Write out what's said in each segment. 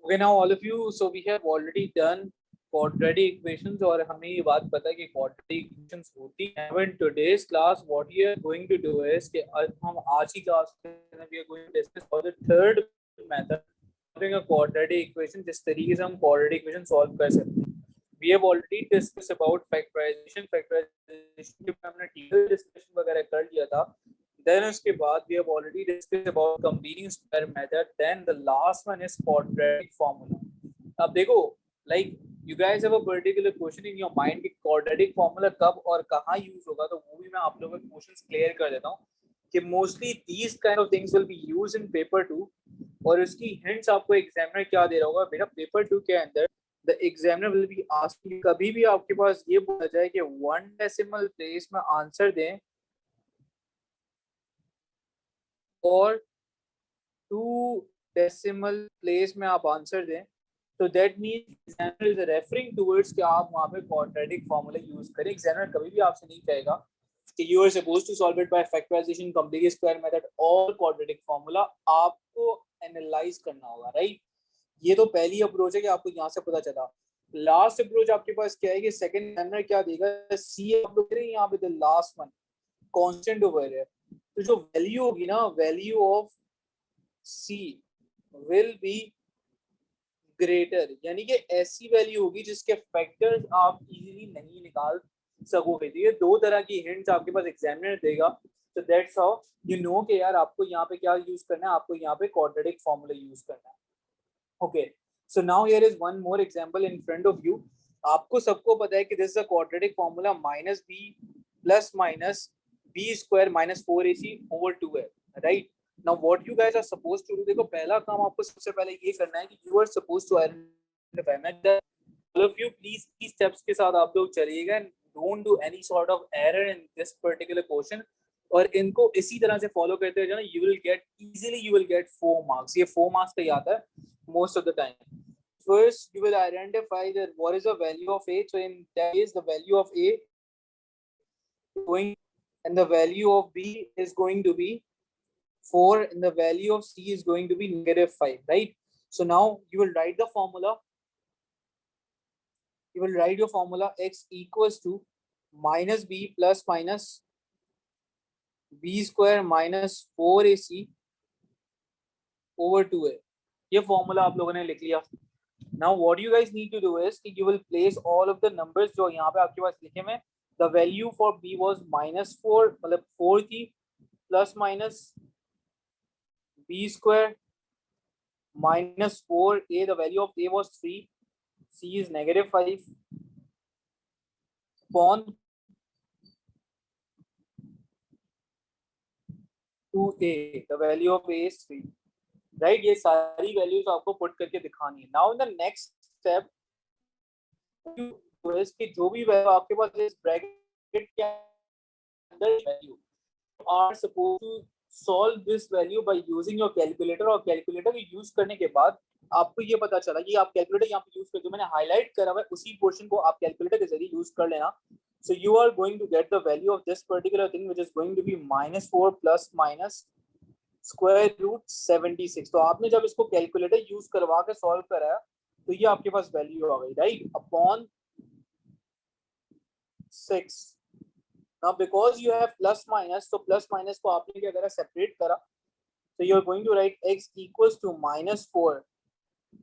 Okay, now all of you, so we have already done quadratic equations और हमें ये बात पता है कि quadratic equations होती हैं. In today's class, what we are going to do is कि हम आज की class में we are going to discuss about the third method solving a quadratic equation. जिस तरीके से हम quadratic equation solve कर सकते हैं. We have already discussed about factorization के हमने detailed discussion वगैरह कर लिया था. Then उसके बाद we have already discussed about combining square method. Then the last one is quadratic formula. अब देखो, like you guys have a particular question in your mind कि quadratic formula कब और कहाँ use होगा, तो वो भी मैं आप लोगों के questions clear कर देता हूँ कि mostly these kind of things will be used in paper 2. और उसकी hints आपको examiner क्या दे रहा होगा बेटा, paper 2 के अंदर the examiner will be asking, कभी भी आपके पास ये बोला जाए कि 1 decimal place में आंसर दें और 2 decimal place में आप आंसर दें, तो that means examiner is referring towards कि आप वहां पे क्वाड्रेटिक फॉर्मूला यूज करें. एग्जामिनर कभी भी आपसे नहीं कहेगा कि you are supposed to solve it by factorisation, complete square method और क्वाड्रेटिक फॉर्मूला. आपको एनालाइज करना होगा, राइट? ये तो पहली अप्रोच है कि आपको यहाँ से पता चला. लास्ट अप्रोच आपके पास क्या है कि सेकंड एग्जामिनर क्या देगा, सी आप लोग करें यहाँ पे the last one constant over है, तो जो वैल्यू होगी ना, value of C will be greater, यानी कि ऐसी वैल्यू होगी जिसके फैक्टर्स आप इजीली नहीं निकाल सकोगे. तो ये दो तरह की हिंट्स आपके पास एग्जामिनर देगा. तो दैट्स हाउ यू नो कि यार आपको यहाँ पे क्या यूज करना है, आपको यहाँ पे क्वाड्रेटिक फॉर्मूला यूज करना है. Okay, so now here is one more example in front of you. आपको सबको पता है कि this is a quadratic formula minus B plus minus B square minus 4ac over 2 है, right? Now what you guys are supposed to do, देखो पहला काम आपको सबसे पहले ये करना है कि you are supposed to identify. मैं all of you please these steps के साथ आप लोग चलिएगा and don't do any sort of error in this particular question. और इनको इसी तरह से फॉलो करते हुए जाना, you will get easily you will get 4 marks. ये 4 marks पे आता है most of the time. First you will identify that what is the value of a. So in that case the value of a going and the value of b is going to be 4 and the value of c is going to be -5, right? So now you will write the formula. You will write your formula x equals to minus b plus minus b square minus 4ac over 2a. ये formula आप लोगों ने लिख लिया. Now what you guys need to do is you will place all of the numbers जो यहाँ पे आपके पास लिखे हुए. The value for b was -4, मतलब 4 थी, plus minus b square minus 4a, the value of a was 3, c is -5 upon 2a, the value of a is 3, right? ये सारी values आपको put करके दिखानी है. Now in the next step कि जो भी value आपके पास इस bracket के अंदर value are supposed to solve this value by using your calculator. और calculator को use करने के बाद आपको ये पता चला कि आप calculator यहाँ पे use करके, मैंने highlight करा हुआ है उसी portion को आप calculator के जरिए use कर लेना. So you are going to get the value of this particular thing, which is going to be -4 plus minus square root 76. तो आपने जब इसको calculator use करवा के solve कराया तो ये आपके पास value आ गई, right? Upon 6. Now because you have plus minus, so plus minus को आपने क्या करा, separate करा. So you are going to write x equals to -4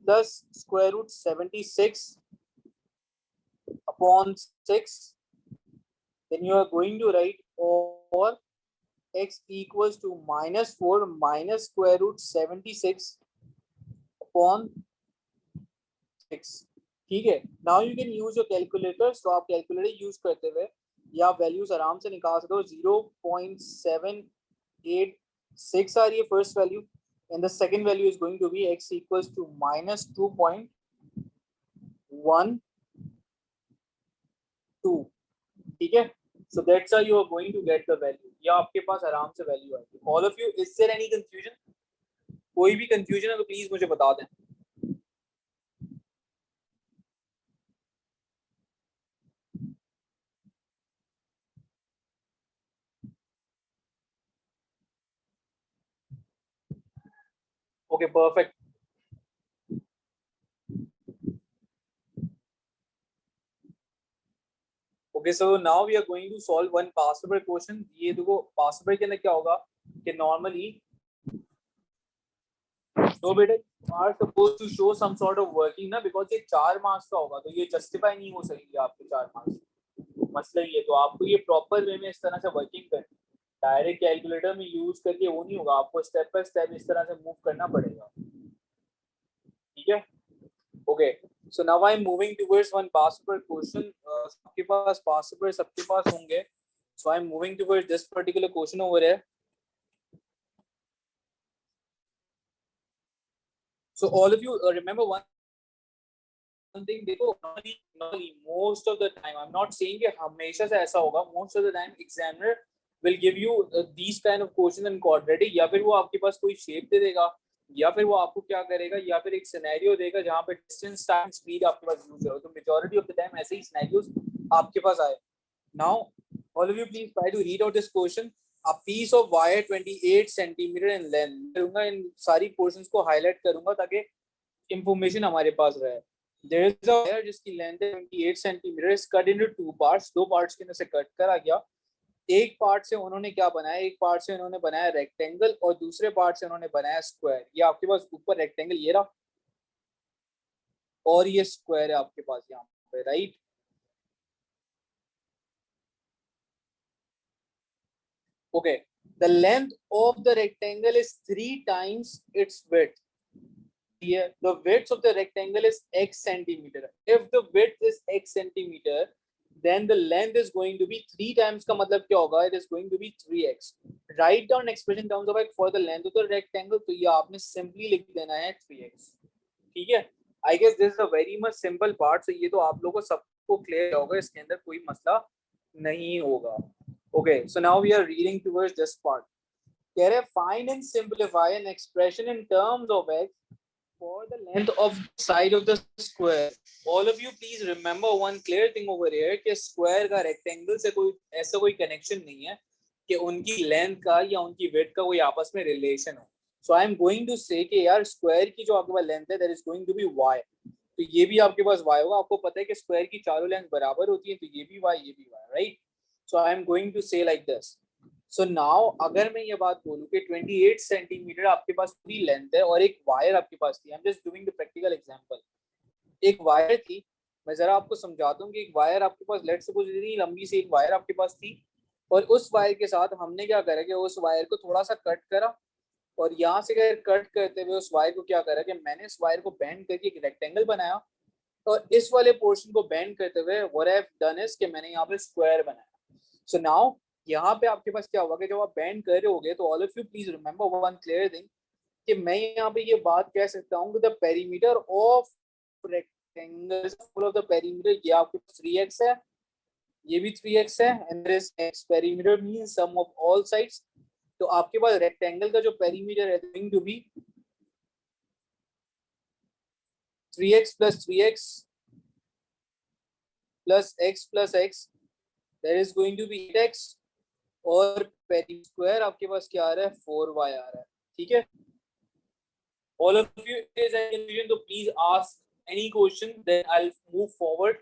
plus square root 76 upon 6. Then you are going to write or x equals to -4 minus square root 76 upon 6. ठीक है. Now you can use your calculator. So आप calculator use करते हुए या values आराम से निकाल सकते हो. 0.786 आ रही है first value, and the second value is going to be x equals to -2.12. ठीक है. So that's how you are going to get the value. या आपके पास आराम से value आएगी. All of you, is there any confusion? कोई भी confusion है तो please मुझे बता दें. Okay, perfect. Okay, so now we are going to solve one past paper question. ये देखो past paper के अंदर क्या होगा कि normally तो बेटे are supposed to show some sort of working ना, because ये 4 मार्क्स का होगा तो ये जस्टिफाई नहीं हो सकेगी आपके 4 मार्क्स। मतलब ये तो आपको ये प्रॉपर वे में इस तरह से वर्किंग करनी, डायरेक्ट कैलकुलेटर में यूज करके वो नहीं होगा, आपको स्टेप बाय स्टेप इस तरह से मूव करना पड़ेगा। ठीक है, okay. So now I am moving towards one past paper question. सबके पास पास्ट पेपर सबके पास होंगे, so I am moving towards this particular question over है। So all of you remember one thing, देखो most of the time, I'm not saying कि हमेशा से ऐसा होगा, most of the time examiner will give you these kind of questions in quadratic, या फिर वो आपके पास कोई शेप दे देगा, या फिर वो आपको क्या करेगा, या फिर एक सिनेरियो देगा जहाँ पे डिस्टेंस टाइम स्पीड आपके पास यूज हो, तो मेजॉरिटी ऑफ द टाइम ऐसे ही सिनेरियोस आपके पास आए। Now all of you please try to read out this question. A piece of wire 28 centimeter in length, करूंगा इन सारी पोर्शंस को हाईलाइट करूंगा ताकि इंफॉर्मेशन हमारे पास रहे। There is a wire जिसकी लेंथ है 28 centimetre, is cut into two parts, दो पार्ट्स के अंदर से कट करा गया। एक पार्ट से उन्होंने क्या बनाया, एक पार्ट से उन्होंने बनाया रेक्टेंगल और दूसरे पार्ट से उन्होंने बनाया स्क्वायर। ये आपके पास ऊपर रेक्टेंगल ये रहा और ये स्क्वायर है आपके पास यहाँ पे, right. Okay, the length of the rectangle is 3 times its width. Here the width of the rectangle is x centimeter. If the width is x centimeter, then the length is going to be 3 times का मतलब क्या होगा, it is going to be 3x. Write down expression terms of x for the length of the rectangle, तो ये आपने simply लिख देना है 3x। ठीक है, I guess this is a very much simple part, so ये तो आप लोगों को सबको clear होगा, इसके अंदर कोई मसला नहीं होगा। Okay, so now we are reading towards this part. कह रहे find and simplify an expression in terms of x for the length of the side of the square. All of you please remember one clear thing over here कि square का rectangle से कोई ऐसा कोई connection नहीं है कि उनकी length का या उनकी width का कोई आपस में relation हो। So I am going to say कि यार square की जो आपके पास length है that is going to be y, तो ये भी आपके पास y होगा। आपको पता है कि square की चारों length बराबर होती है, तो ये भी y ये भी y, right? So I am going to say like this. So now अगर मैं ये बात बोलूँ कि 28 सेंटीमीटर आपके पास पूरी लेंथ है और एक वायर आपके पास थी, I am just doing the practical example. एक वायर थी, मैं जरा आपको समझाता हूँ कि एक वायर आपके पास, लेट्स सपोज इतनी लंबी सी एक वायर आपके पास थी और उस वायर के साथ हमने क्या करा कि उस वायर को थोड़ा सा कट करा और यहाँ से कट करते हुए उस वायर को क्या करा कि मैंने इस वायर को बेंड करके एक रेक्टेंगल बनाया और इस वाले पोर्शन को बेंड करते हुए what I have done is कि मैंने यहाँ पे स्क्वायर बनाया। सो नाउ यहाँ पे आपके पास क्या होगा कि जब आप बैंड कर रहे होगे तो all of you please remember one clear thing कि मैं यहाँ पे ये बात कह सकता हूँ कि the perimeter of rectangle full of the perimeter, ये आपके पास 3x है, ये भी 3x है, and there is x perimeter means sum of all sides. तो आपके पास रेक्टेंगल का जो पेरीमीटर है going to be 3x plus 3x plus x plus x, that is going to be 8x, और पेरी स्क्वायर आपके पास क्या आ रहा है 4y आ रहा है। ठीक है, all of you is any confusion तो please ask any question, then I'll move forward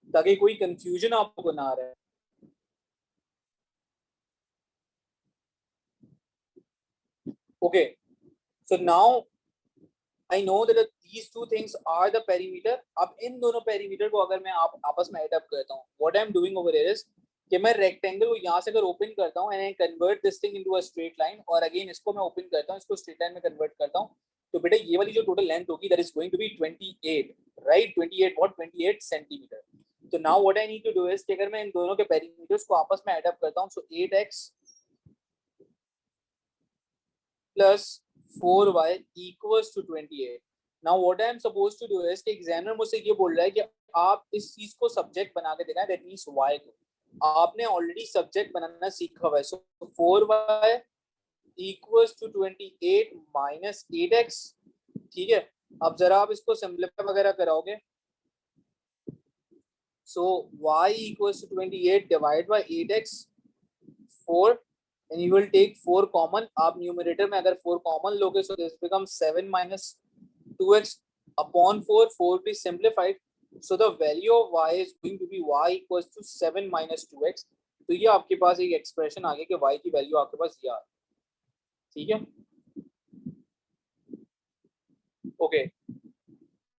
ताकि कोई confusion आपको ना रहे। Okay, so now I know that these two things are the perimeter. अब इन दोनों perimeter को अगर मैं आपस में add up करता हूँ, what I'm doing over here is कि मैं रेक्टेंगल को यहाँ से अगर ओपन करता हूँ and I convert this thing into a straight line, और अगेन इसको मैं ओपन करता हूँ, इसको स्ट्रेट लाइन में कन्वर्ट करता हूँ, तो बेटा ये वाली जो टोटल लेंथ होगी that is going to be 28, right? 28 what 28 centimetre. तो now what I need to do is कि अगर मैं इन दोनों के पेरीमीटर्स को आपस में ऐड अप करता हूँ, so 8x plus 4y equals to 28। Now what I am supposed to do is कि एग्जामिनर मुझसे ये बोल रहा है कि आप इस चीज को सब्जेक्ट बना के देना है, दैट मींस y को आपने ऑलरेडी सब्जेक्ट बनाना सीखा हुआ है। So 4y equals to 28 minus 8x। ठीक है, अब जरा आप इसको सिंपलीफाई वगैरह कराओगे, so y equals to 28 divide by 8x 4, and you will take 4 common. आप न्यूमरेटर में अगर 4 कॉमन लोगे so this become 7 minus 2x upon 4, 4 be simplified, So the value of y is going to be y equals to 7 minus 2x. तो ये आपके पास एक expression आ गया कि y की वैल्यू आपके पास ये आ रही, ठीक है. Okay,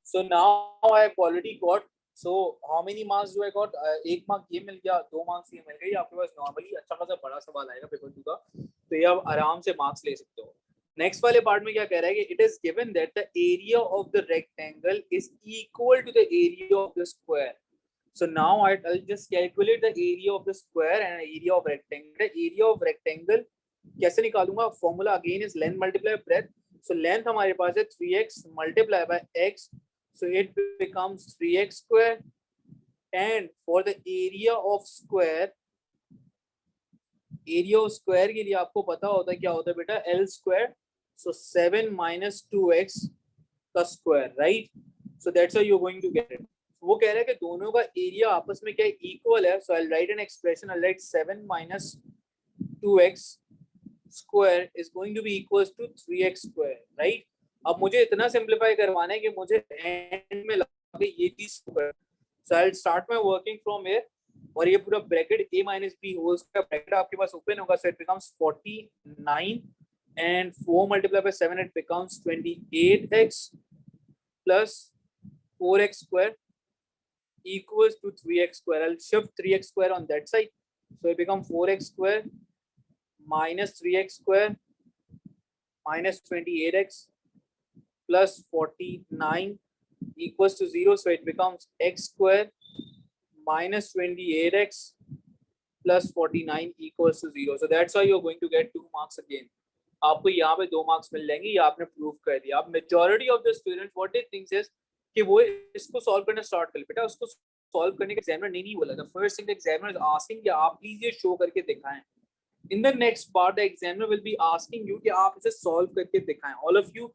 so now I have already got, so how many marks do I got? एक मार्क ये मिल गया, 2 मार्क्स ये मिल गए. आपके पास नॉर्मली अच्छा खासा बड़ा सवाल आएगा पेपर 2 का, तो ये आप आराम से मार्क्स ले सकते हो. नेक्स्ट वाले पार्ट में क्या कह रहा है कि it is given that the area of the rectangle is equal to the area of the square. So now I'll just calculate the area of the square and area of rectangle. The area of rectangle कैसे निकालूंगा? Formula again is length multiply breadth. So length हमारे पास है 3x multiply by x. So it becomes 3x square. And for the area of square के लिए आपको पता होता है क्या होता है बेटा? L square. So 7 minus 2x का square, right? So that's how you're going to get it. वो कह रहा है कि दोनों का एरिया आपस में क्या इक्वल है. So I write an expression, I write 7 minus 2x square is going to be equals to 3x square, right? अब मुझे इतना सिंप्लीफाई करवाना है कि मुझे एंड में लाके ये चीज, so I will start my working from here. और ये पूरा bracket a minus b whole का ब्रैकेट आपके पास ओपन होगा. So it becomes 49 and 4 multiplied by 7 it becomes 28x plus 4x square equals to 3x square. I'll shift 3x square on that side. So it becomes 4x square minus 3x square minus 28x plus 49 equals to 0. So it becomes x square minus 28x plus 49 equals to 0. So that's why you're going to get 2 marks again. आपको यहाँ पे 2 marks मिल जाएंगे. ये आपने prove कर दिया. अब majority of the students what they thinks is कि वो इसको सॉल्व करना स्टार्ट कर ले. बेटा उसको सॉल्व करने के एग्जामिनर ने नहीं बोला. The first thing the examiner is asking कि आप प्लीज ये शो करके दिखाएं. In the next part the examiner will be asking you कि आप इसे सॉल्व करके दिखाएं. All of you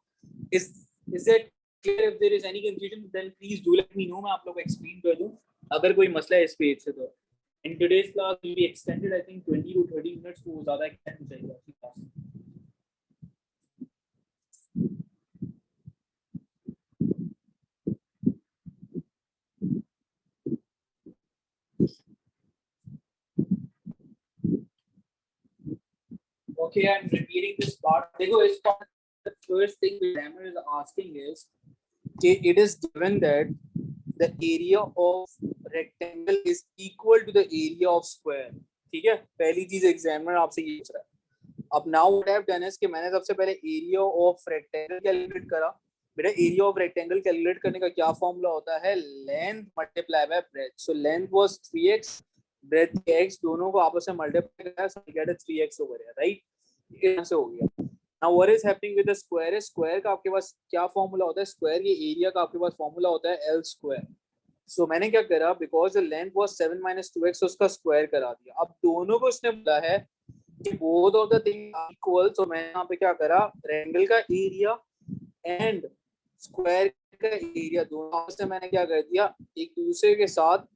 is it clear? If there is any confusion then please do let me know. मैं आप लोगों को एक्सप्लेन कर दूं अगर कोई मसला है इस पेज से. तो in today's class will be extended, I think 20 to 30 minutes को ज्यादा एक्सटेंड हो जाएगा आपकी class. Okay, I'm repeating this part. देखो इस part the first thing the examiner is asking is it is given that the area of rectangle is equal to the area of square. ठीक है, पहली चीज examiner आपसे ये पूछ रहा है. अब now what I have done is कि मैंने सबसे पहले area of rectangle कैलकुलेट करा. बेटा एरिया ऑफ रेक्टेंगल कैलकुलेट करने का क्या फॉर्मूला होता है? Length multiply by breadth. So length was 3x, breadth x, दोनों को आपस में मल्टीप्लाई करा, so we get 3x over here, right? ये से हो गया. Now what is happening with the square? Square का आपके पास क्या फॉर्मूला होता है? स्क्वायर के एरिया का आपके पास फॉर्मूला होता है l स्क्वायर. सो मैंने क्या करा, because the length was 7 minus 2x, उसका स्क्वायर करा दिया. अब दोनों को उसने बोला है कि both of the thing equal. So मैंने यहाँ पे क्या करा, रेक्टेंगल का एरिया एंड स्क्वायर का एरिया दोनों से मैंने क्या कर दिया, एक दूसरे के साथ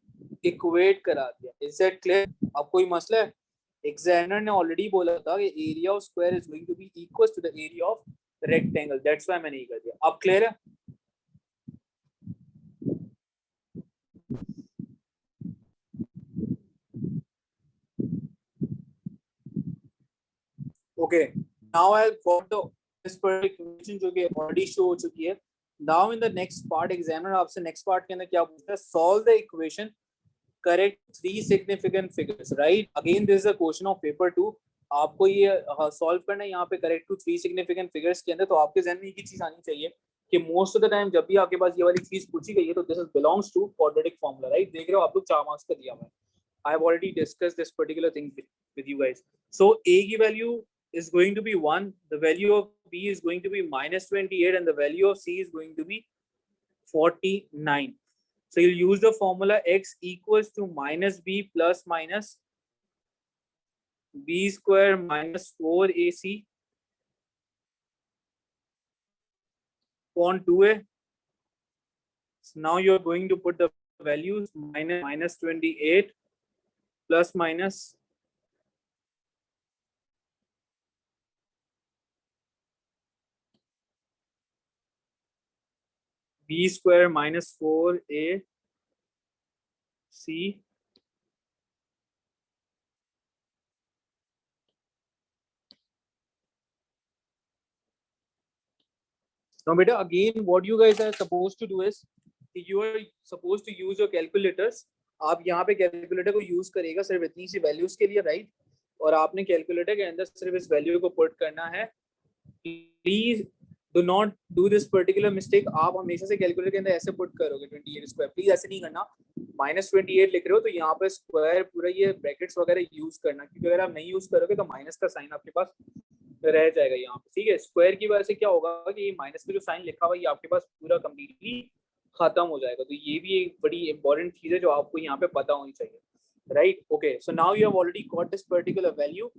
इक्वेट करा दिया. Is that clear? अब कोई मसला है? एग्जामिनर ने ऑलरेडी बोला था कि area of square is going to be equal to the area of rectangle. That's why मैंने ये कर दिया. अब क्लियर है? Okay, now I got the this equation जो कि ऑलरेडी शो हो चुकी है. Now in the next part examiner आपसे नेक्स्ट पार्ट के अंदर क्या पूछता है? Solve the equation, correct 3 significant figures, right? Again this is a question of paper 2. आपको ये सॉल्व करना है यहाँ पे करेक्ट टू 3 सिग्निफिकेंट फिगर्स के अंदर. तो आपके जहन में एक ही चीज आनी चाहिए कि मोस्ट ऑफ द टाइम जब भी आपके पास ये वाली चीज पूछी गई है तो this belongs to quadratic formula, right? देख रहे हो आप लोग 4 मार्क्स का दिया हुआ है. I have already discussed this particular thing with you guys. So a की value is going to be 1, the value of b is going to be minus 28, and the value of c is going to be 49. So you'll use the formula x equals to minus b plus minus b square minus 4ac upon 2a. So now you're going to put the values minus 28 plus minus b square minus 4a c now beta again what you guys are supposed to do is you are supposed to use your calculators. आप यहाँ पे calculator को use करेगा सिर्फ इतनी सी values के लिए, right? और आपने कैलकुलेटर के अंदर सिर्फ इस वैल्यू को पुट करना है. Please do not do this particular mistake. आप हमेशा से कैलकुलेटर के अंदर ऐसे पुट करोगे 28 स्क्वायर, प्लीज ऐसे नहीं करना. -28 लिख रहे हो तो यहाँ पे स्क्वायर पूरा ये ब्रैकेट्स वगैरह यूज करना, क्योंकि अगर आप नहीं यूज करोगे तो माइनस का साइन आपके पास रह जाएगा यहाँ पे. ठीक है, स्क्वायर की वजह से क्या होगा कि ये माइनस में जो साइन लिखा हुआ है ये आपके पास पूरा कम्प्लीटली खत्म हो जाएगा. तो ये भी एक बड़ी इंपॉर्टेंट चीज है जो आपको यहाँ पे पता होनी चाहिए, right? Okay, so now you have already got this particular value.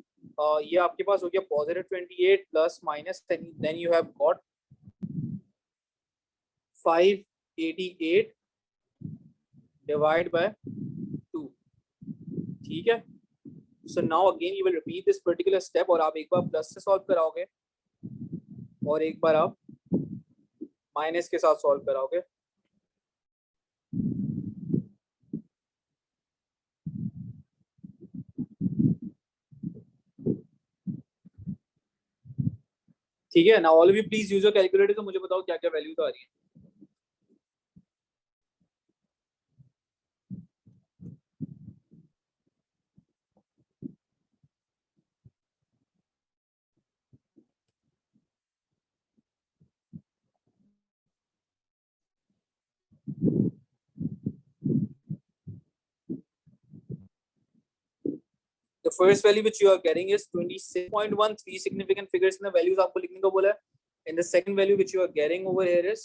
ये आपके पास हो गया +28 plus minus, then you have got 588 divide by 2. ठीक है, so now again you will repeat this particular step और आप एक बार प्लस से सॉल्व कराओगे और एक बार आप माइनस के साथ सॉल्व कराओगे. ठीक है ना? All of you please use your calculator. तो मुझे बताओ क्या क्या वैल्यू तो आ रही है. The first value which you are getting is 26.1. 3 significant figures in the values आपको लिखने को बोला है. And the second value which you are getting over here is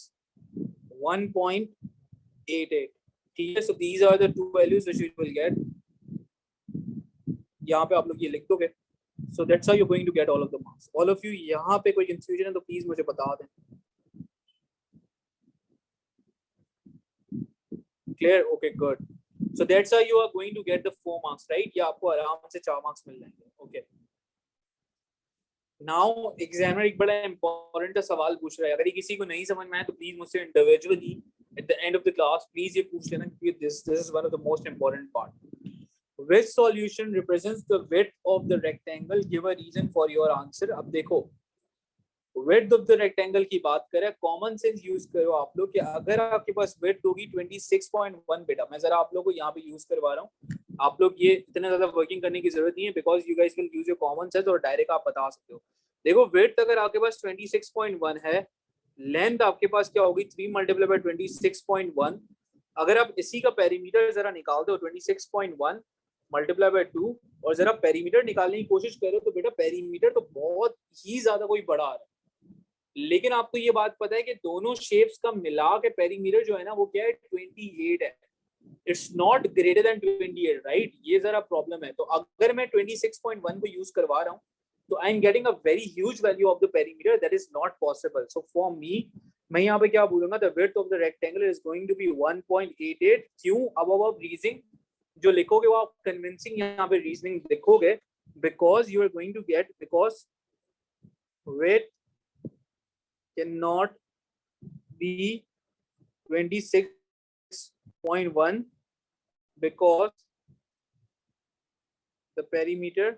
1.88. ठीक है, so these are the two values which you will get. यहाँ पे आप लोग ये लिख दोगे. So that's how you're going to get all of the marks. All of you यहाँ पे कोई confusion है तो please मुझे बता दें. Clear? Okay, good. So that's how you are going to get the 4 marks, right? या आपको आराम से 4 marks मिल जाएंगे. Okay. Now examiner एक बड़ा important सवाल पूछ रहा है. अगर ये किसी को नहीं समझ में आए तो प्लीज मुझसे individually at the end of the class please ये पूछ लेना, क्योंकि this is one of the most important part. Which solution represents the width of the rectangle? Give a reason for your answer. अब देखो, width of the rectangle की बात करें, common sense use करो आप लोग कि अगर आपके पास width होगी 26.1. बेटा मैं जरा आप लोग को यहाँ पे यूज करवा रहा हूँ. आप लोग ये इतना ज्यादा वर्किंग करने की जरूरत नहीं है, because you guys will use your common sense और डायरेक्ट आप बता सकते हो. देखो, width अगर आपके पास 26.1 है, लेंथ आपके पास क्या होगी 3 मल्टीप्लाई बाय 26.1. अगर आप इसी का पेरीमीटर जरा निकाल दो 26.1 मल्टीप्लाई बाय 2 और जरा पेरीमीटर निकालने की कोशिश करो तो बेटा पेरीमीटर तो बहुत ही ज्यादा कोई बड़ा आ रहा है. लेकिन आपको ये बात पता है कि दोनों शेप्स का मिला के पेरीमीटर जो है ना वो क्या है 28 है. It's not greater than 28, right? ये जरा प्रॉब्लम है. तो अगर मैं 26.1 को यूज करवा रहा हूँ तो I am getting a very huge value of the perimeter. That is not possible. So for me, मैं यहाँ पे क्या बोलूंगा, the width of the rectangle is going to be 1.88. क्यों? अब रीजनिंग जो लिखोगे वो आप कन्विंसिंग यहाँ पे रीजनिंग लिखोगे, because you are going to get, because width cannot be 26.1 because the perimeter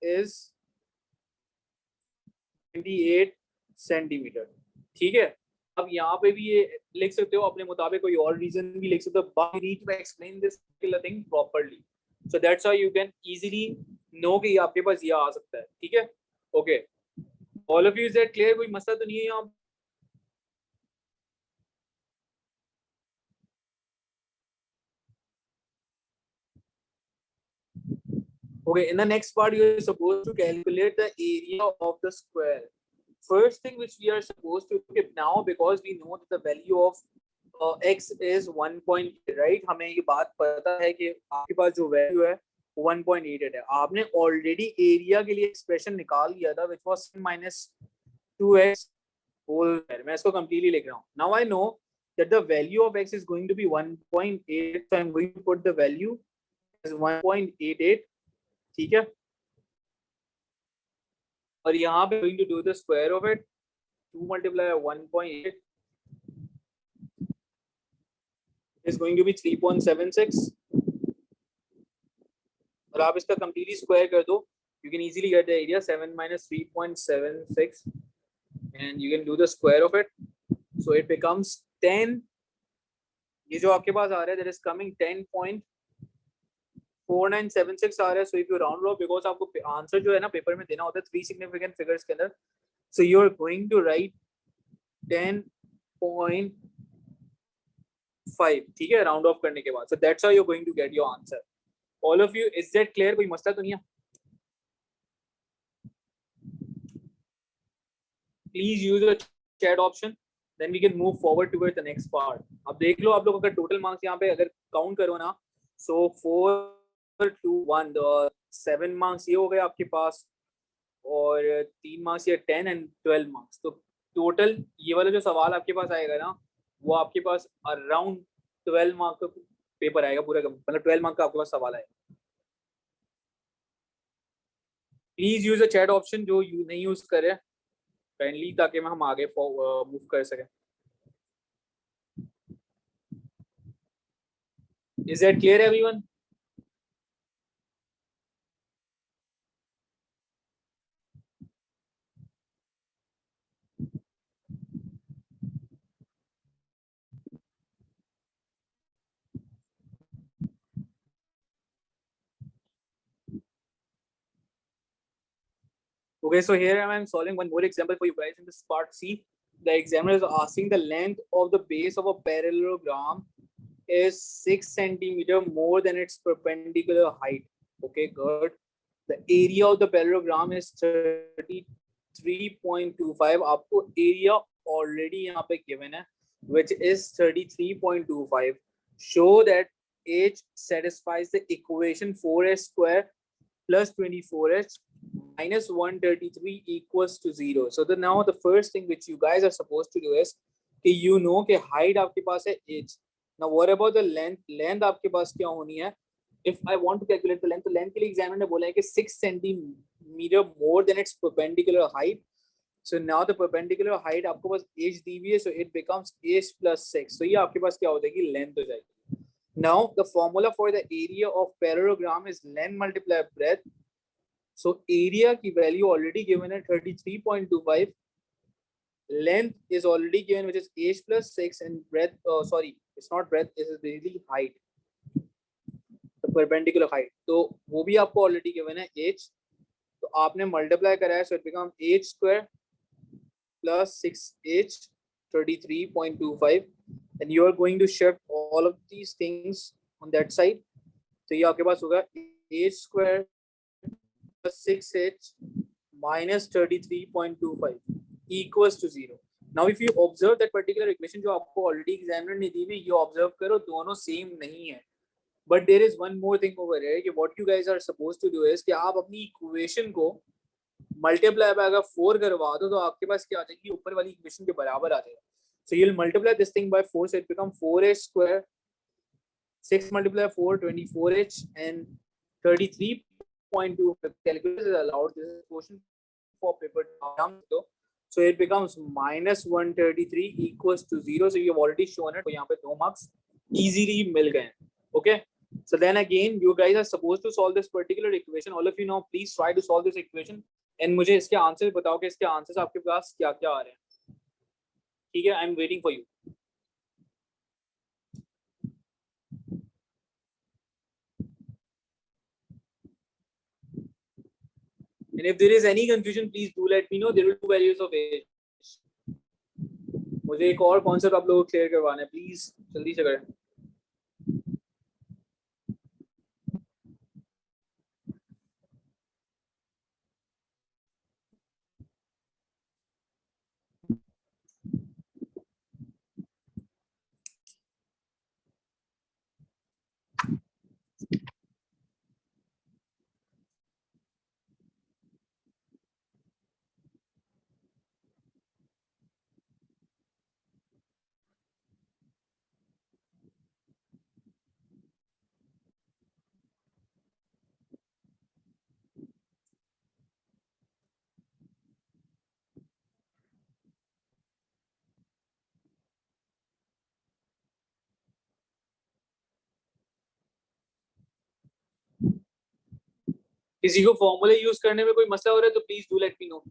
is 28 centimetre. ठीक है, अब यहाँ पे भी ये लिख सकते हो अपने मुताबिक, कोई और रीजन भी लिख सकते हो, but you need to explain this particular thing properly. So that's how you can easily know कि आपके पास ये आ सकता है. ठीक है, okay. All of you, is that clear? कोई मसला तो नहीं है यहाँ? Okay, in the next part you are supposed to calculate the area of the square. First thing which we are supposed to do now, because we know that the value of x is 1. right? हमें ये बात पता है कि आपके पास जो value है 1.88 है. आपने ऑलरेडी एरिया के लिए एक्सप्रेशन निकाल लिया था which was -2x whole square. मैं इसको completely लिख रहा हूँ. Now I know that the value of x is going to be 1.8, so I'm going to put the value as 1.88. ठीक है, और यहाँ पे going to do the square of it. 2 multiplied by 1.8 is going to be 3.76 और आप इसका completely square कर दो, you can easily get the area 7 minus 3.76 and you can do the square of it, so it becomes 10. ये जो आपके पास आ रहा है that is coming 10.4976 आ रहा है. So if you round off, because आपको आंसर जो है ना पेपर में देना होता है 3 significant figures के अंदर, so you are going to write 10.5, ठीक है, राउंड ऑफ करने के बाद. So that's how you're going to get your answer. All of you, is that clear? कोई मसला तो नहीं है? Please use the chat option, then we can move forward towards the next part. अब देख लो आप लोग अगर टोटल मार्क्स यहाँ पे अगर काउंट करो ना, so 4 2 1 7 मार्क्स ये हो गए आपके पास और 3 मार्क्स ये 10 and 12 मार्क्स. तो टोटल ये वाला जो सवाल आपके पास आएगा ना वो आपके पास अराउंड 12 मार्क का पेपर आएगा पूरा, मतलब 12 मार्क का आपके पास सवाल आएगा. Please use the chat option जो नहीं यूज करे काइंडली, ताकि हम आगे मूव कर सकें. Is that clear everyone? Okay, so here I am solving one more example for you guys in this part C. The examiner is asking the length of the base of a parallelogram is 6 centimeter more than its perpendicular height. Okay, good. The area of the parallelogram is 33.25. आपको area already यहाँ पे given है, which is 33.25. Show that H satisfies the equation 4h square plus 24h minus 133 equals to 0. So now the first thing which you guys are supposed to do is कि you know कि height आपके पास है h. Now what about the length? Length आपके पास क्या होनी है? If I want to calculate the length, तो length के लिए examiner ने बोला है कि 6 centimeter more than its perpendicular height. So now the perpendicular height आपको पास h दी हुई है, so it becomes h plus 6. So ये आपके पास क्या हो जाएगी? Length हो जाएगी. Now the formula for the area of parallelogram is length multiplied breadth. So area की value already given है 33.25. Length is already given, which is h plus 6, and breadth, sorry, it's not breadth, this is basically height, the perpendicular height. तो वो भी आपको already given है h, तो आपने multiply करा है, so it becomes h square plus 6h 33.25, and you are going to shift all of these things on that side. तो ये आपके पास होगा h square plus 6h minus 33.25 equals to 0. Now if you observe that particular equation जो आपको already examiner ने दी हुई, ये observe करो दोनों same नहीं है. But there is one more thing over here कि what you guys are supposed to do is कि आप अपनी equation को multiply by अगर 4 करवा दो तो आपके पास क्या आ जाएगी, ऊपर वाली equation के बराबर आ जाएगा. So you'll multiply this thing by 4, so it becomes 4h square, 6 multiply 4, 24h, and 33.2. Calculus is allowed. This is question for paper. So it becomes minus 133 equals to 0. So you have already shown it. तो यहाँ पे 2 marks easily मिल गए. Okay. So then again, you guys are supposed to solve this particular equation. All of you now, please try to solve this equation. And मुझे इसके answer बताओ कि इसके answers आपके पास क्या क्या आ रहे हैं. ठीक है, I am waiting for you. And if there is any confusion, please do let me know. There will be values of age. मुझे एक और कॉन्सेप्ट आप लोगों को क्लियर करवाना है, प्लीज जल्दी से करें. किसी को फॉर्मूले यूज करने में कोई मसला हो रहा है तो please do let me no.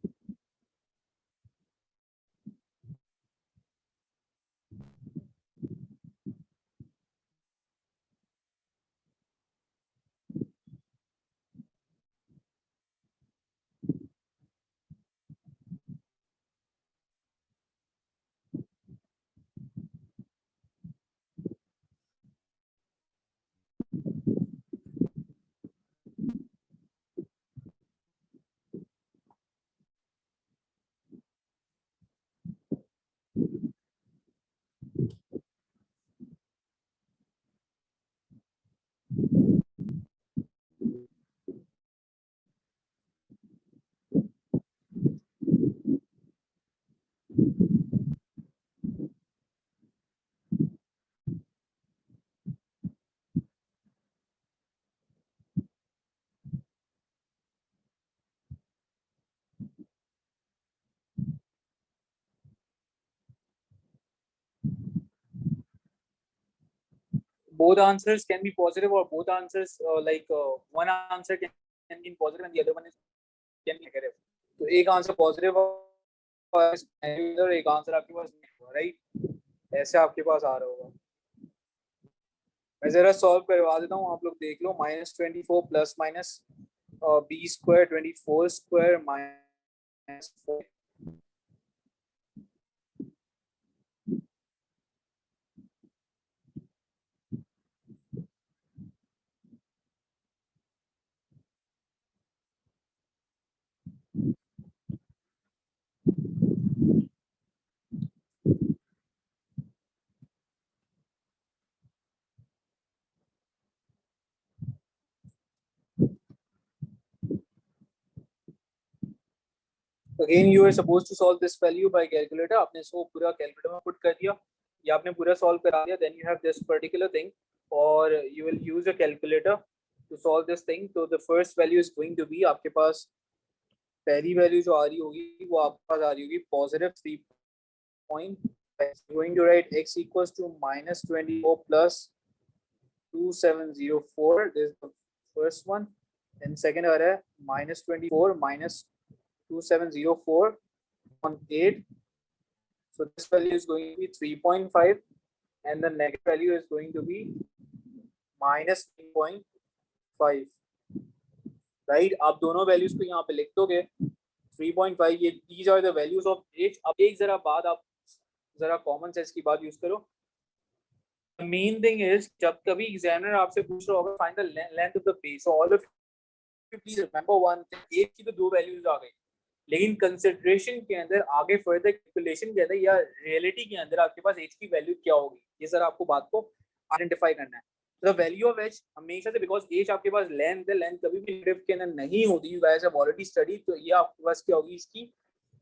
Both answers can be positive or both answers one answer can be positive and the other one can be negative. तो एक आंसर पॉजिटिव और एक आंसर आपके पास राइट ऐसे आपके पास आ रहा होगा. मैं जरा सॉल्व करवा देता हूँ, आप लोग देख लो. -24 plus minus B square 24 square -4. Again, you are supposed to solve this value by calculator. आपने इसको पूरा कैलकुलेटर में पुट कर दिया या आपने पूरा सॉल्व करा दिया. Then you have this particular thing, or you will use a calculator to solve this thing. So the first value is going to be आपके पास पहली वैल्यू जो आ रही होगी वो आपके पास आ रही होगी positive 3.5. Going to write x equals to -24 plus 2704. This is the first one. And second आ रहा है -24 minus 2704 on 8. So this value is going to be 3.5 and the negative value is going to be -3.5. Right? आप दोनों values को यहाँ पे लिख दोगे 3.5. ये these are the values of h. अब एक जरा बात आप जरा कॉमन सेंस की बात यूज करो. The main thing is जब कभी एग्जामिनर आपसे पूछ रहा होगा find the length of the page, so all of you please remember one thing. एक की तो दो वैल्यूज आ गई, लेकिन कंसिडरेशन के अंदर आगे फर्दर कैलकुलेशन के अंदर या रियलिटी के अंदर आपके पास एच की वैल्यू क्या होगी, ये सर आपको बात को आइडेंटिफाई करना है. द वैल्यू ऑफ एच हमेशा से, बिकॉज एच आपके पास लेंथ है, लेंथ कभी भी नेगेटिव के अंदर नहीं होती. You guys have already study. तो ये आपके पास क्या होगी, इसकी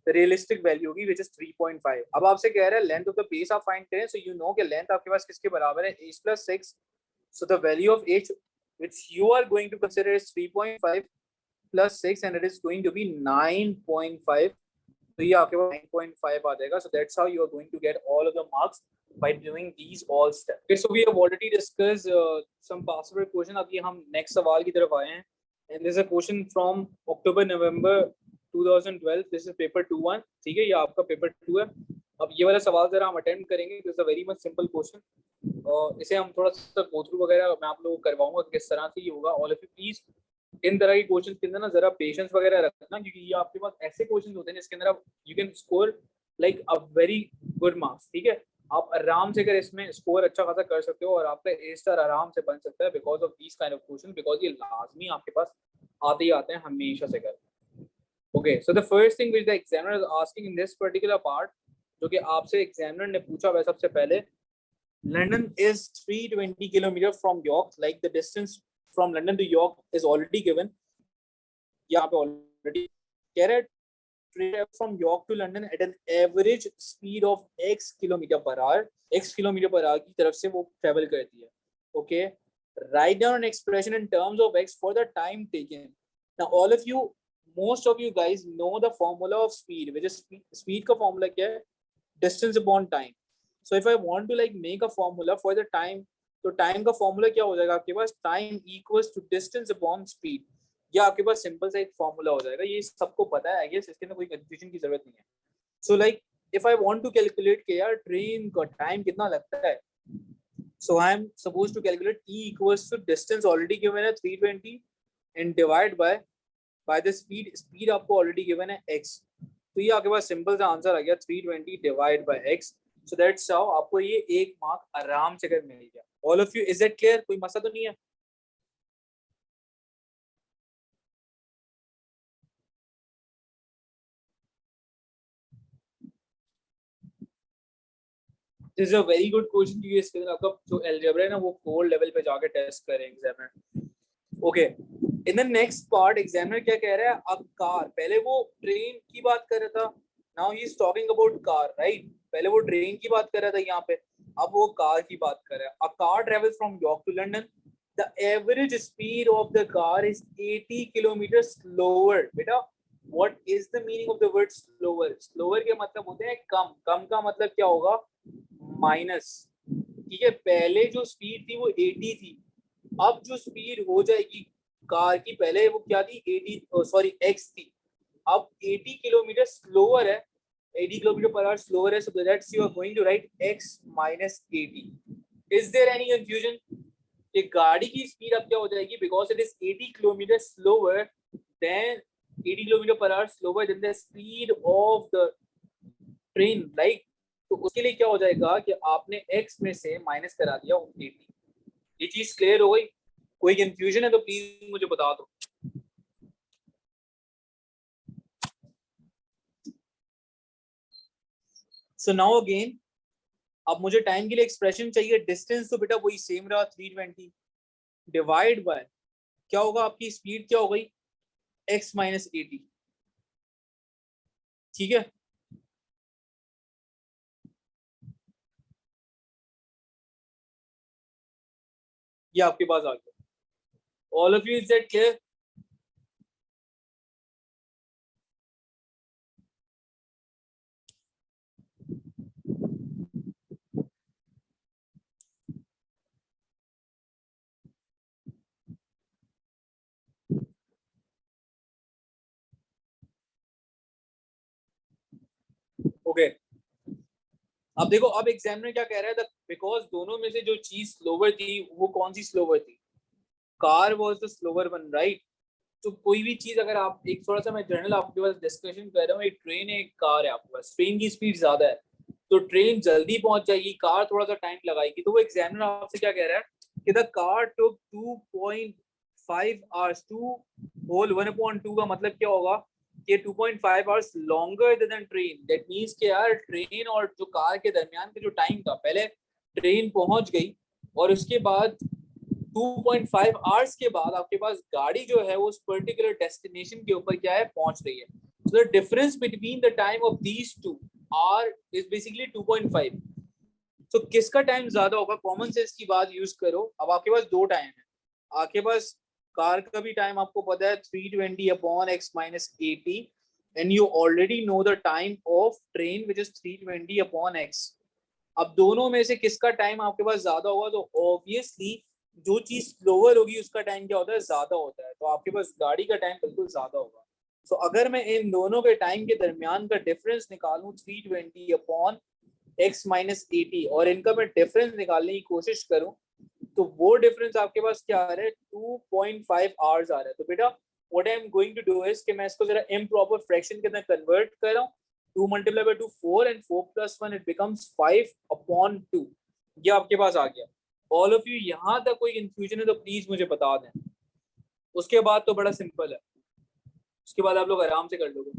रियलिस्टिक वैल्यू होगी विच इज 3.5. अब आपसे कह रहा है लेंथ ऑफ द बेस आप फाइंड करें. सो यू नो कि लेंथ आपके पास किसके बराबर है, h plus 6. So the value of h which you are going to consider is 3.5 plus 6 and it is going to be 9.5. तो ये आपके पास 9.5 आ जाएगा. So that's how you are going to get all of the marks by doing these all steps. Okay, so we have already discussed some past paper question. अब ये हम next सवाल की तरफ आए हैं. And this is a question from October November 2012. This is paper 2-1. ठीक है, ये आपका पेपर 2 है. अब ये वाला सवाल जरा हम अटेम्प्ट करेंगे. This is a very much simple question. इसे हम थोड़ा सा गो थ्रू वगैरह मैं आप लोगों को करवाऊंगा किस तरह से ये होगा. ऑल ऑफ यू प्लीज इन तरह के क्वेश्चन के अंदर ना जरा पेशेंस वगैरह रखना, क्योंकि ये आपके पास ऐसे क्वेश्चन होते हैं जिसके अंदर आप you can score like a very good marks. ठीक है, आप आराम से अगर इसमें स्कोर अच्छा खासा कर सकते हो और आपका ए स्टार आराम से बन सकता है because of these kind of question, because ये लाजमी आपके पास आते ही आते हैं हमेशा से कर. Okay, so the first thing which the examiner is asking in this particular part, जो कि आपसे examiner ने पूछा वह सबसे पहले, London is 320 kilometers from York. Like the distance from London to York is already given. यहाँ पे already कह रहा है travel from York to London at an average speed of x kilometer per hour. x kilometer per hour की तरफ से वो travel करती है. Okay, write down an expression in terms of x for the time taken. Now all of you, most of you guys know the formula of speed, which is speed का formula क्या है, distance upon time. So if I want to like make a formula for the time, तो time का formula क्या हो जाएगा आपके पास, time equals to distance upon speed. या आपके पास सिंपल सा एक फॉर्मूला हो जाएगा, ये सबको पता है आई गेस, इसके अंदर कोई कंफ्यूजन की जरूरत नहीं है। So like if I want to calculate कि यार ट्रेन का टाइम कितना लगता है, so I am supposed to calculate t equals to distance already given है 320 and divide by the speed आपको already given है x, तो ये आपके पास सिंपल सा आंसर आ गया 320 divide by x। So that's how आपको ये एक मार्क आराम से कर मिल गया। All of you is that clear, कोई मसला तो नहीं है? This is a very good question, क्योंकि इसके अंदर आपका जो अलजेब्रा है ना वो कोर लेवल पे जाके टेस्ट करें examiner. Okay, in the next part examiner क्या कह रहा है, अब कार, पहले वो ट्रेन की बात कर रहा था, now he is talking about car, right? पहले वो ट्रेन की बात कर रहा था यहाँ पे, अब वो कार की बात कर रहा है। A car travels from York to London, the average speed of the car is 80 kilometre slower. बेटा what is the meaning of the word slower? Slower के मतलब होते हैं कम, कम का मतलब क्या होगा, माइनस। ठीक है, पहले जो स्पीड थी वो 80 थी, अब जो स्पीड हो जाएगी कार की, पहले वो क्या थी 80, सॉरी x थी, अब 80 किलोमीटर स्लोअर है, 80 किलोमीटर पर आवर स्लोअर है, so that's you are going to write x minus 80। Is there any confusion कि गाड़ी की स्पीड अब क्या हो जाएगी, because it is 80 kilometre slower than 80 kilometre per hour slower than the speed of the train, right? तो उसके लिए क्या हो जाएगा कि आपने x में से माइनस करा दिया 80। ये चीज क्लियर हो गई? कोई कंफ्यूजन है तो प्लीज मुझे बता दो। सो नाउ अगेन, अब मुझे टाइम के लिए एक्सप्रेशन चाहिए। डिस्टेंस तो बेटा वही सेम रहा 320, डिवाइड बाय क्या होगा, आपकी स्पीड क्या हो गई x minus 80। ठीक है, ये आपके पास आ गया। All of you is that clear? Okay, अब देखो, अब एग्जामिनर क्या कह रहा है, बिकॉज दोनों में से जो चीज स्लोवर थी वो कौन सी स्लोवर थी, car was the slower one, right? तो कोई भी चीज अगर आप एक थोड़ा सा मैं जनरल आपके पास डिस्कशन कर रहा हूँ, एक ट्रेन है एक कार है आपके पास, ट्रेन की स्पीड ज्यादा है तो ट्रेन जल्दी पहुंच जाएगी, कार थोड़ा सा टाइम लगाएगी। तो वो एग्जामिनर आपसे क्या कह रहा है कि the car took 2.5 hours to whole 1/2 का मतलब क्या होगा कि 2.5 hours longer than train. That means कि यार ट्रेन और जो कार के दरमियान का जो टाइम था, पहले ट्रेन पहुंच गई और उसके बाद 2.5 आवर्स के बाद आपके पास गाड़ी जो है वो उस पर्टिकुलर डेस्टिनेशन के ऊपर क्या है, पहुंच रही है। So the difference between the time of these two are is basically 2.5। तो किसका टाइम ज्यादा होगा? कॉमन सेंस की बात यूज करो। अब आपके पास दो टाइम है, आपके पास कार का भी टाइम आपको पता है 320 upon x minus 80 and you already know the time of train which is 320 upon x। अब दोनों में से किसका टाइम आपके पास ज्यादा होगा? तो ऑब्वियसली जो चीज स्लोअर होगी उसका टाइम क्या होता है, ज्यादा होता है। तो आपके पास गाड़ी का टाइम बिल्कुल ज्यादा होगा। सो अगर मैं इन दोनों के टाइम के दरमियान का डिफरेंस निकालूं 320 अपॉन x minus 80 और इनका मैं डिफरेंस निकालने की कोशिश करूं, तो वो डिफरेंस आपके पास क्या आ रहा है, 2.5 आवर्स आ रहा है। तो बेटा what I am going to do is कि मैं इसको जरा इम्प्रॉपर फ्रैक्शन के अंदर कन्वर्ट कर रहा हूं। 2 multiplied by 2 4 and 4 plus 1 it becomes 5 upon 2। ये आपके पास आ गया। ऑल ऑफ यू यहाँ तक कोई कंफ्यूजन है तो प्लीज मुझे बता दें। उसके बाद तो बड़ा सिंपल है, उसके बाद आप लोग आराम से कर लोगे।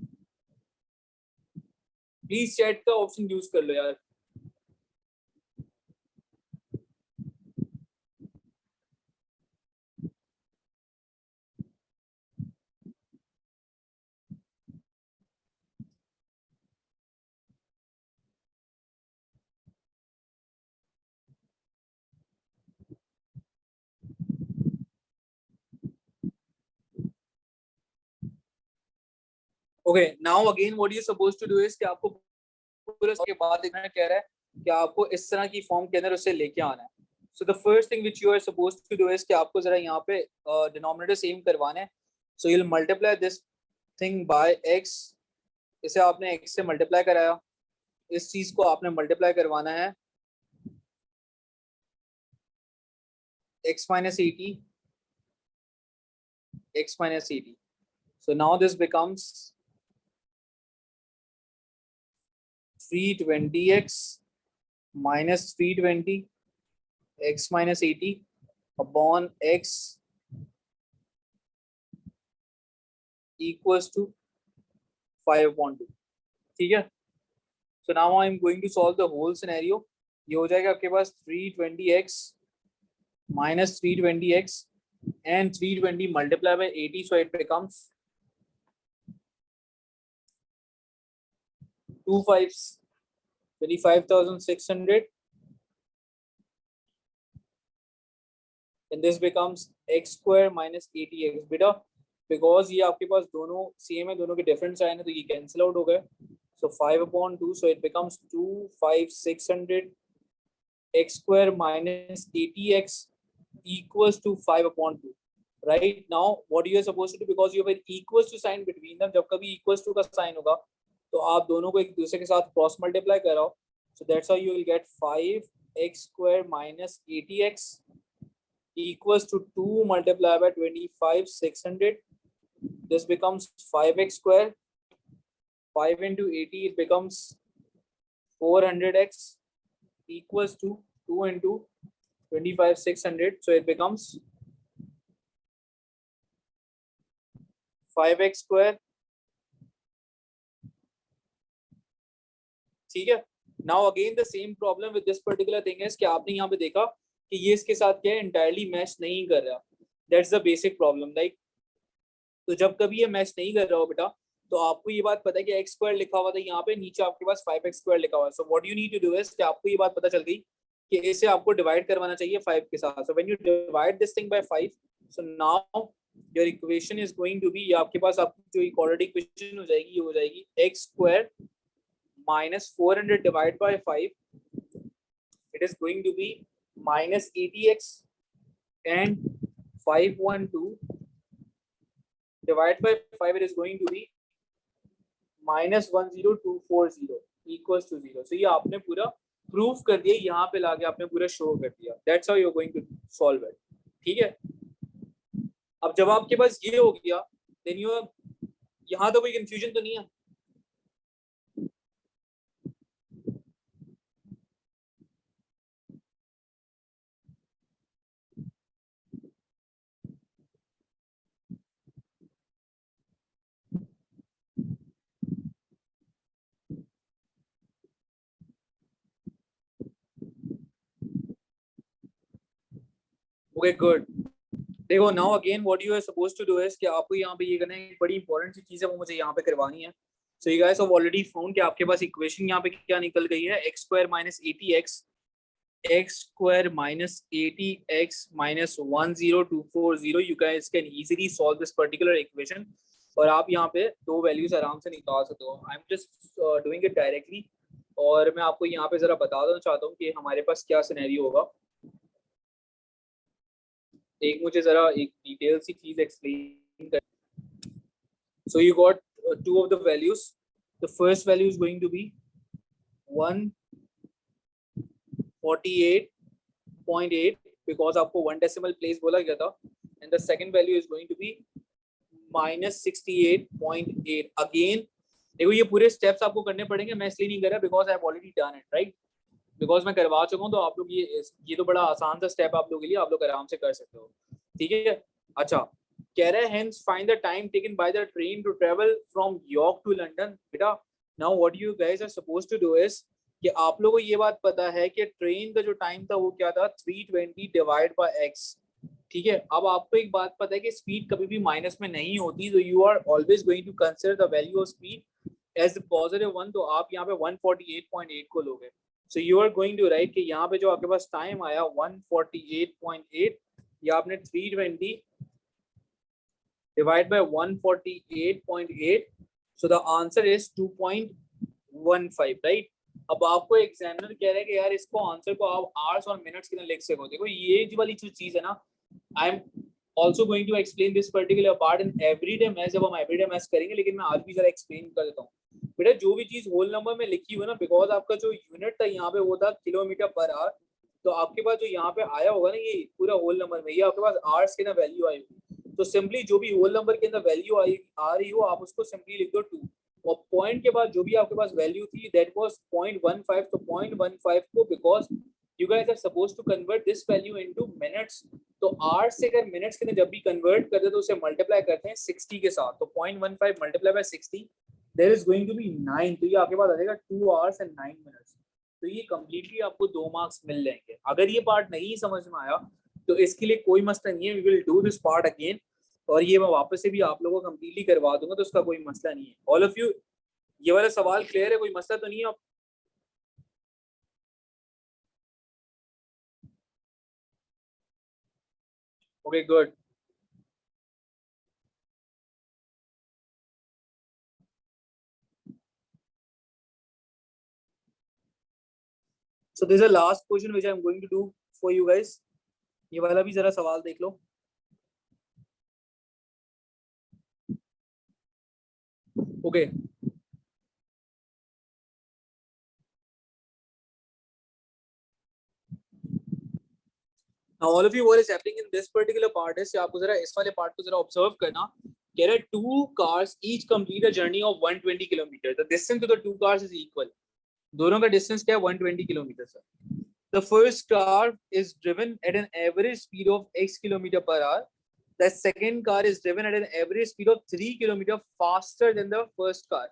प्लीज चैट का ऑप्शन यूज कर लो यार। Okay, now again what you suppose to do is कि आपको पूरे के बाद देखना कह रहा है कि आपको इस तरह की फॉर्म के अंदर उसे लेके आना है। So the first thing which you are suppose to do is कि आपको जरा यहाँ पे डिनोमिनेटर सेम करवाना है। So you will multiply this thing by x, इसे आपने x से मल्टीप्लाई कराया, इस चीज को आपने मल्टीप्लाई करवाना है x minus 80, x minus 80. So now this becomes 320x minus 320 x minus 80 upon x equals to 5/2. ठीक है. So now I'm going to solve the whole scenario. ये हो जाएगा आपके पास 320x minus 320x and 320 multiplied by 80, so it becomes 25,600, and this becomes x square minus 80x. बेटा because ये आपके पास दोनों सेम है, दोनों के डिफरेंट साइन है, तो ये कैंसिल आउट हो गए. So 5/2, so it becomes 25,600 x square minus 80x equals to 5/2. Right now what you are supposed to do, because you have an equals to sign between them, जब कभी equals to का sign होगा तो आप दोनों को एक दूसरे के साथ क्रॉस मल्टीप्लाई कराओ. So that's how you will get 5x square minus 80x equals to 2 multiplied by 25,600. This becomes 5x square. 5 into 80, it becomes 400x equals to 2 into 25,600. So it becomes 5x square. ठीक है. Now again the same problem with this particular thing is कि आपने यहाँ पे देखा कि ये इसके साथ क्या है, entirely मैच नहीं कर रहा. That's the basic problem. Like तो जब कभी ये मैच नहीं कर रहा हो बेटा, तो आपको ये बात पता है कि x स्क्वायर लिखा हुआ था, यहाँ पे नीचे आपके पास 5x स्क्वायर लिखा हुआ है. So what you need to do is कि आपको ये बात पता चल गई कि इसे आपको डिवाइड करवाना चाहिए 5 के साथ. So when you divide this thing by 5, so now your equation is going to be, ये आपके पास आपकी जो quadratic equation हो जाएगी, ये हो जाएगी x square minus 400 divided by 5, it is going to be minus 80x, and 512 divided by 5, it is going to be minus 10240 equals to 0. So ये आपने पूरा प्रूफ कर दिया, यहाँ पे लाके आपने पूरा शो कर दिया. That's how you're going to solve it. ठीक है. अब जब आपके पास ये हो गया, then you यहाँ तो कोई कंफ्यूजन तो नहीं है. Okay, good. देखो now again what you are supposed to do is कि आपको यहाँ पे ये करना है, बड़ी इंपॉर्टेंट सी चीज है वो मुझे यहाँ पे करवानी है. So you guys have already found कि आपके पास इक्वेशन यहाँ पे क्या निकल गई है, x square minus 80x, x square minus 80x minus 10240. You guys can easily solve this particular equation, और आप यहाँ पे दो वैल्यूज आराम से निकाल सकते हो. I am just doing it directly, और मैं आपको यहाँ पे जरा बता देना चाहता हूँ कि हमारे पास क्या सिनेरियो होगा. एक मुझे जरा एक डिटेल सी चीज एक्सप्लेन कर. So you got two of the values. The first value is going to be 148.8 because आपको 1 decimal place बोला गया था, and the second value is going to be minus 68.8. again देखो ये पूरे steps आपको करने पड़ेंगे, मैं इसलिए नहीं कर रहा because I have already done it, right? Because मैं करवा चुका हूँ, तो आप लोग ये तो बड़ा आसान सा स्टेप आप लोगों के लिए, आप लोग आराम से कर सकते हो. ठीक है. अच्छा, कह रहा है hence find the time taken by the train to travel from York to London. बेटा now what you guys are supposed to do is कि आप लोगों को ये बात पता है कि ट्रेन का जो टाइम था वो क्या था, 320 डिवाइड बाय x. ठीक है. अब आपको एक बात पता है कि स्पीड कभी भी माइनस में नहीं होती, तो you are always going to consider the value of speed as positive 1. तो आप यहाँ पे 148.8 को लोगे. So you are going to write कि यहाँ पे जो आपके पास टाइम आया 148.8, या आपने 320 divide by 148.8. So the answer is 2.15, right? अब आपको एग्जामिनर कह रहा है कि यार इसको आंसर को आप आवर्स और मिनट्स के लिए लिख सको. देखो ये वाली जो चीज है ना, I am also going to explain this particular part in everyday maths जब हम everyday maths करेंगे, लेकिन मैं आज भी जरा explain कर देता हूँ बेटा। जो भी चीज होल नंबर में लिखी हुई है ना, बिकॉज आपका जो यूनिट था यहाँ पे वो था किलोमीटर पर आवर, तो आपके पास जो यहाँ पे आया होगा ना ये पूरा होल नंबर में, ये आपके पास आवर्स की ना वैल्यू आई होगी, तो सिंपली जो भी होल नंबर के अंदर वैल्यू आ रही हो आप उसको सिंपली लिख दो 2, और पॉइंट के बाद जो भी आपके पास वैल्यू थी दैट वाज 0.15, तो 0.15 को because you guys are supposed to convert this value into minutes, तो आवर्स से अगर मिनट्स के अंदर जब भी कन्वर्ट करते हैं तो उसे मल्टीप्लाई करते हैं 60 के साथ, तो 0.15 multiply by 60 there is going to be 9, तो ये आपके पास आ जाएगा 2 आवर्स एंड 9 मिनट्स। तो ये कंप्लीटली आपको 2 मार्क्स मिल जाएंगे। अगर ये पार्ट नहीं समझ में आया तो इसके लिए कोई मसला नहीं है, we will do this part again, और ये मैं वापस से भी आप लोगों को कंप्लीटली करवा दूंगा, तो उसका कोई मसला नहीं है। ऑल ऑफ यू ये वाला सवाल क्लियर है, कोई मसला तो नहीं है? Okay good. So this is the last question which I am going to do for you guys. ये वाला भी जरा सवाल देख लो। Okay. Now all of you, what is happening in this particular part is आपको जरा इस वाले part को जरा observe करना। There are two cars each complete a journey of 120 kilometers. The distance to the two cars is equal. दोनों का distance क्या है? 120 kilometers है। The first car is driven at an average speed of x kilometer per hour. The second car is driven at an average speed of 3 kilometer faster than the first car.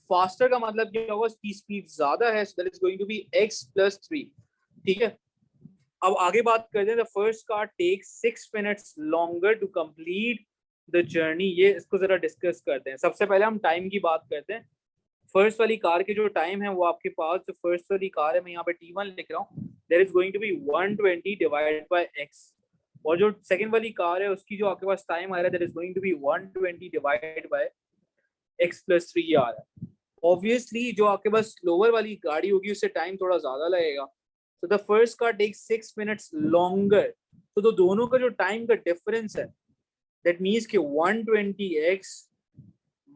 Faster का मतलब क्या होगा? इसकी speed ज्यादा है, so that is going to be x plus 3. ठीक है, अब आगे बात करते हैं। The first car takes 6 minutes longer to complete the journey. ये इसको जरा डिस्कस करते हैं। सबसे पहले हम टाइम की बात करते हैं। फर्स्ट वाली कार के जो टाइम है वो आपके पास, जो फर्स्ट वाली कार है मैं यहाँ पे t1 लिख रहा हूँ, there is going to be 120 divided by x, और जो सेकंड वाली कार है उसकी जो आपके पास टाइम आ रहा है that is going to be 120 divided by x plus 3 आ रहा है। ऑब्वियसली जो आपके पास स्लोअर वाली गाड़ी होगी उससे टाइम थोड़ा ज्यादा लगेगा, तो the first car takes 6 minutes longer, तो दोनों का जो टाइम का डिफरेंस है दैट मींस कि 120x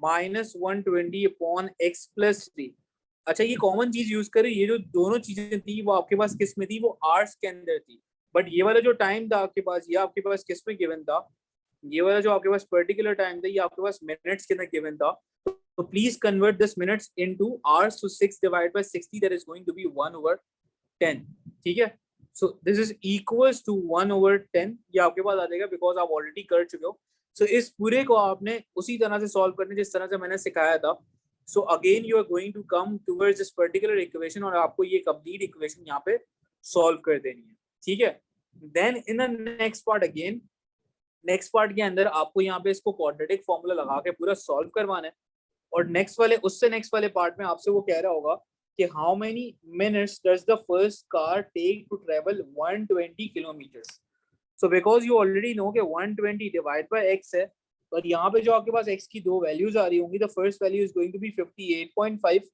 minus 120 upon x plus 3। अच्छा ये कॉमन चीज यूज करें, ये जो दोनों चीजें थी वो आपके पास किस में थी? वो आवर्स के अंदर थी, बट ये वाला जो टाइम था आपके पास, ये आपके पास किस में गिवन था? ये वाला जो आपके पास पर्टिकुलर टाइम था ये आपके पास मिनट्स के अंदर गिवन था, तो please convert this minutes into hours, तो 6 divide by 60 that is going to be 1/10। ठीक है, so this is equals to 1/10, ये आपके पास आ जाएगा बिकॉज आप ऑलरेडी कर चुके हो। सो इस पूरे को आपने उसी तरह से सॉल्व करने जिस तरह से मैंने सिखाया था। So again you are going to come towards this particular equation, और आपको ये कंप्लीट इक्वेशन यहाँ पे सॉल्व कर देनी है। ठीक है, then in the next part again, next part के अंदर आपको यहाँ पे इसको क्वाड्रेटिक फॉर्मूला लगा के पूरा सॉल्व करवाना है, और नेक्स्ट वाले उससे नेक्स्ट वाले पार्ट में आपसे वो कह रहा होगा कि how many minutes does the first car take to travel 120 kilometres. So because you already know कि 120 डिवाइड बाय x है, और यहाँ पे जो आपके पास x की दो वैल्यूज आ रही होंगी, the first value is going to be 58.5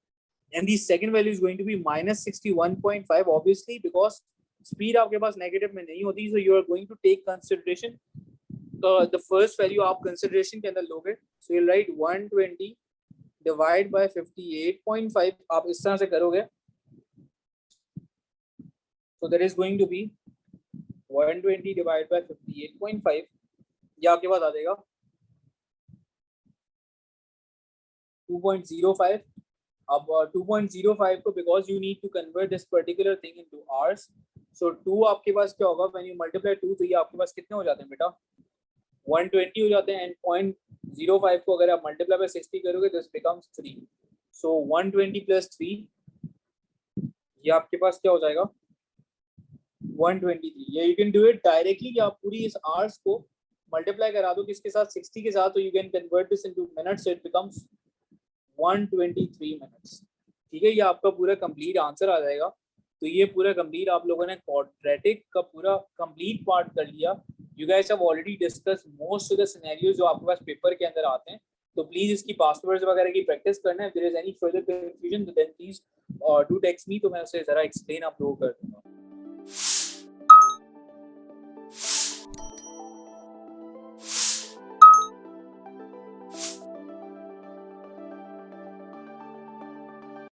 and the second value is going to be -61.5, obviously because speed आपके पास नेगेटिव में नहीं होती, so you are going to take consideration the first value आप कंसिडरेशन के अंदर लोगे, so you write 120 divide by 58.5, आप इस तरह से करोगे, so that is going to be 120 divide by 58.5, ये आपके पास आ जाएगा 2.05। अब 2.05 को because you need to convert this particular thing into hours, so 2 आपके पास क्या होगा व्हेन यू मल्टीप्लाई 2, तो ये आपके पास कितने हो जाते हैं बेटा? 120 हो जाते हैं, एंड 0.05 को अगर आप मल्टीप्लाई बाय 60 करोगे दिस बिकम्स 3, सो 120 प्लस 3 ये आपके पास क्या हो जाएगा? 123। या you can do it directly, आप पूरी इस आवर्स को मल्टीप्लाई करा दो किसके साथ? 60 के साथ, तो you can convert this into minutes, it becomes 123 minutes. ठीक है, ये आपका पूरा कंप्लीट आंसर आ जाएगा। तो ये पूरा कंप्लीट आप लोगों ने क्वाड्रेटिक का पूरा कंप्लीट पार्ट कर लिया। You guys have already discuss most of the scenarios जो आपके पास पेपर के अंदर आते हैं, तो प्लीज इसकी पासवर्ड्स वगैरह की प्रैक्टिस करना है। If there is any further confusion then please do text me, तो मैं उसे जरा एक्सप्लेन आप लोगों को कर दूं।